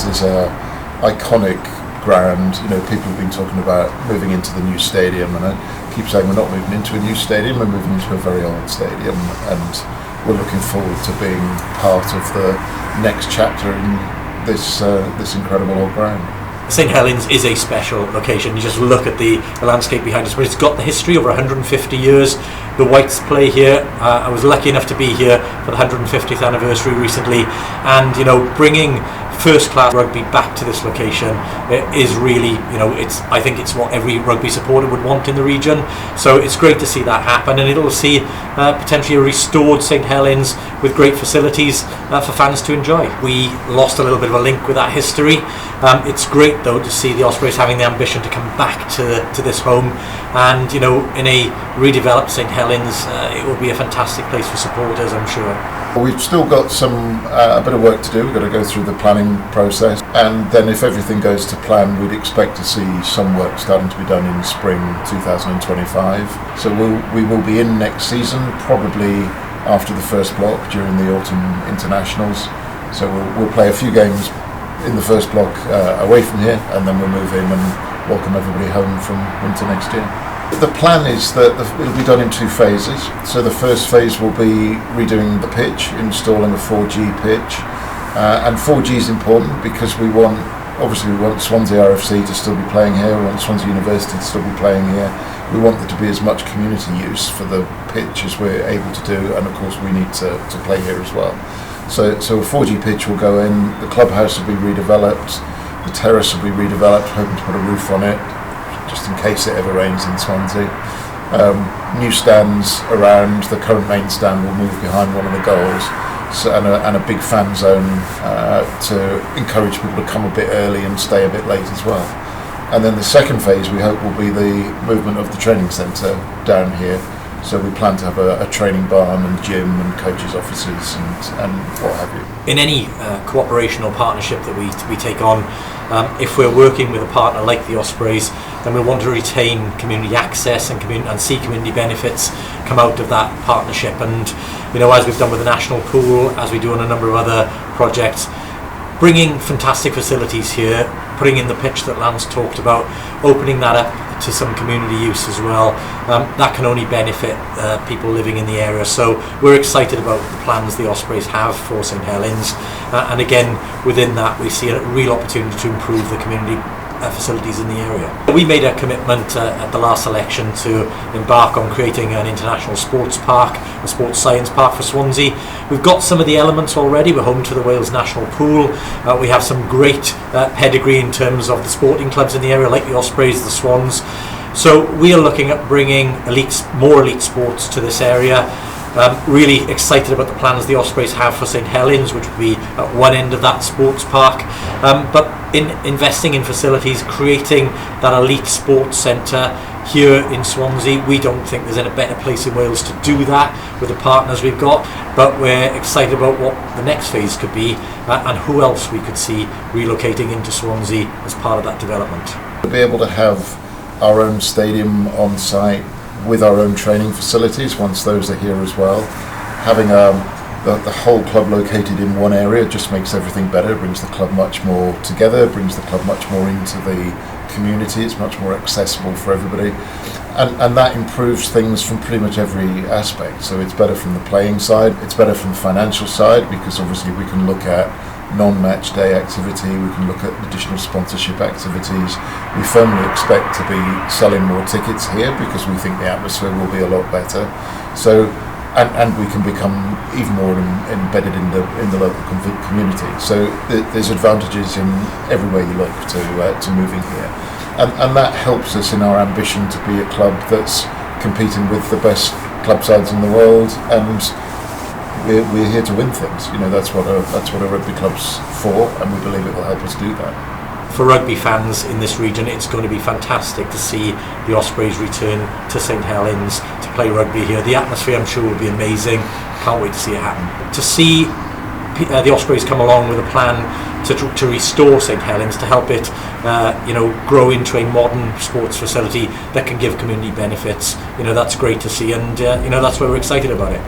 is a iconic ground. You know, people have been talking about moving into the new stadium, and I keep saying we're not moving into a new stadium, we're moving into a very old stadium, and we're looking forward to being part of the next chapter in this incredible old ground. St Helens is a special location. You just look at the landscape behind us, but it's got the history over 150 years. The Whites play here. I was lucky enough to be here for the 150th anniversary recently, and bringing first-class rugby back to this location is really, I think it's what every rugby supporter would want in the region. So it's great to see that happen, and it'll see potentially a restored St Helens with great facilities for fans to enjoy. We lost a little bit of a link with that history. It's great though to see the Ospreys having the ambition to come back to this home, and in a redeveloped St Helens, it will be a fantastic place for supporters, I'm sure. We've still got a bit of work to do. We've got to go through the planning process, and then if everything goes to plan, we'd expect to see some work starting to be done in spring 2025. So we will be in next season, probably after the first block during the autumn internationals. So we'll play a few games in the first block away from here, and then we'll move in and welcome everybody home from winter next year. The plan is that it'll be done in two phases. So the first phase will be redoing the pitch, installing a 4G pitch, and 4G is important because we want Swansea RFC to still be playing here, we want Swansea University to still be playing here, we want there to be as much community use for the pitch as we're able to do, and of course we need to play here as well. So a 4G pitch will go in, the clubhouse will be redeveloped, the terrace will be redeveloped, hoping to put a roof on it, just in case it ever rains in Swansea. New stands around, the current main stand will move behind one of the goals, and a big fan zone to encourage people to come a bit early and stay a bit late as well. And then the second phase we hope will be the movement of the training centre down here. So we plan to have a training barn and gym and coaches' offices and what have you. In any cooperation or partnership that we take on, if we're working with a partner like the Ospreys, then we want to retain community access and see community benefits come out of that partnership. And as we've done with the national pool, as we do on a number of other projects, bringing fantastic facilities here, putting in the pitch that Lance talked about, opening that up to some community use as well, that can only benefit people living in the area. So we're excited about the plans the Ospreys have for St Helens, and again within that we see a real opportunity to improve the community facilities in the area. We made a commitment at the last election to embark on creating an international sports park, a sports science park for Swansea. We've got some of the elements already. We're home to the Wales National Pool. We have some great pedigree in terms of the sporting clubs in the area, like the Ospreys, the Swans. So we are looking at bringing more elite sports to this area. Really excited about the plans the Ospreys have for St Helens, which will be at one end of that sports park. But in investing in facilities, creating that elite sports centre here in Swansea, we don't think there's any better place in Wales to do that with the partners we've got. But we're excited about what the next phase could be and who else we could see relocating into Swansea as part of that development. To be able to have our own stadium on site with our own training facilities, once those are here as well, having the whole club located in one area just makes everything better, brings the club much more together, brings the club much more into the community, it's much more accessible for everybody, and that improves things from pretty much every aspect. So it's better from the playing side, it's better from the financial side, because obviously we can look at non-match day activity, we can look at additional sponsorship activities. We firmly expect to be selling more tickets here because we think the atmosphere will be a lot better. So and we can become even more embedded in the local community. So there's advantages in every way you look to moving here, and that helps us in our ambition to be a club that's competing with the best club sides in the world, and we're here to win things. That's what a rugby club's for, and we believe it will help us do that. For rugby fans in this region, it's going to be fantastic to see the Ospreys return to St Helens to play rugby here. The atmosphere, I'm sure, will be amazing. Can't wait to see it happen. To see the Ospreys come along with a plan to restore St Helens, to help it grow into a modern sports facility that can give community benefits, that's great to see, and that's why we're excited about it.